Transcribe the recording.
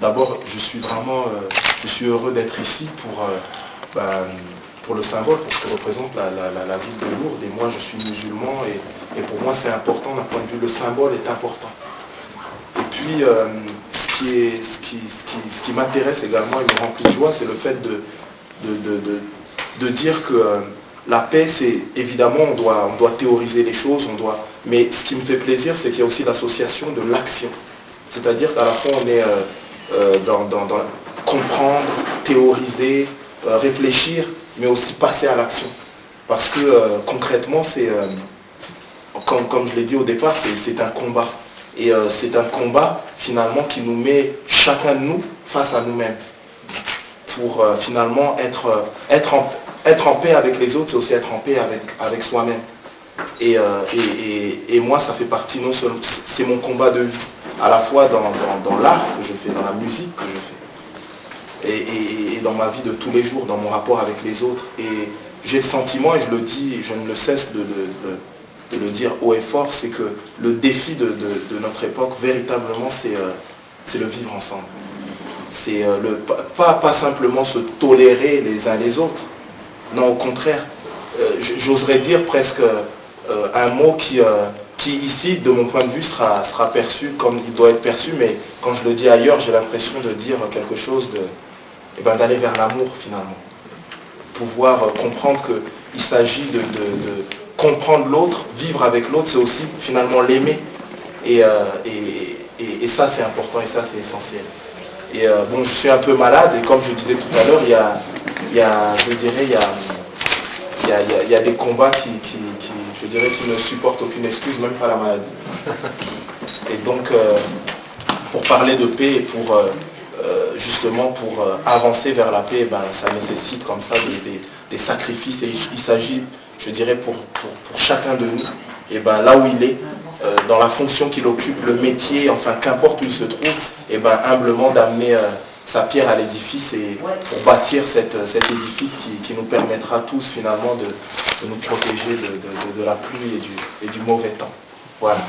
d'abord, je suis heureux d'être ici pour le symbole, pour ce que représente la ville de Lourdes. Et moi, je suis musulman et pour moi, c'est important d'un point de vue, le symbole est important. Et puis, ce qui m'intéresse également et me remplit de joie, c'est le fait de dire que la paix, c'est évidemment, on doit théoriser les choses, mais ce qui me fait plaisir, c'est qu'il y a aussi l'association de l'action. C'est-à-dire qu'à la fois, on est dans comprendre, théoriser, réfléchir, mais aussi passer à l'action. Parce que concrètement, c'est, comme je l'ai dit au départ, c'est un combat. Et c'est un combat finalement qui nous met chacun de nous face à nous-mêmes. Pour finalement être en paix avec les autres, c'est aussi être en paix avec soi-même. Et moi, ça fait partie, non seulement, c'est mon combat de vie, à la fois dans l'art que je fais, dans la musique que je fais, et dans ma vie de tous les jours, dans mon rapport avec les autres. Et j'ai le sentiment, et je le dis, je ne le cesse de le dire haut et fort, c'est que le défi de notre époque, véritablement, c'est le vivre ensemble. C'est pas simplement se tolérer les uns les autres. Non, au contraire, j'oserais dire presque un mot qui ici, de mon point de vue, sera perçu comme il doit être perçu, mais quand je le dis ailleurs, j'ai l'impression de dire quelque chose d'aller vers l'amour finalement. Pouvoir comprendre qu'il s'agit de comprendre l'autre, vivre avec l'autre, c'est aussi finalement l'aimer. Et ça, c'est important et ça, c'est essentiel. Et bon, je suis un peu malade et comme je disais tout à l'heure, il y a des combats je dirais, qui ne supportent aucune excuse, même pas la maladie. Et donc, pour parler de paix et pour avancer vers la paix, ça nécessite comme ça des sacrifices. Et il s'agit, je dirais, pour chacun de nous, et là où il est, dans la fonction qu'il occupe, le métier, enfin qu'importe où il se trouve, et humblement d'amener sa pierre à l'édifice et pour bâtir cet édifice qui nous permettra tous finalement de nous protéger de la pluie et du mauvais temps. Voilà.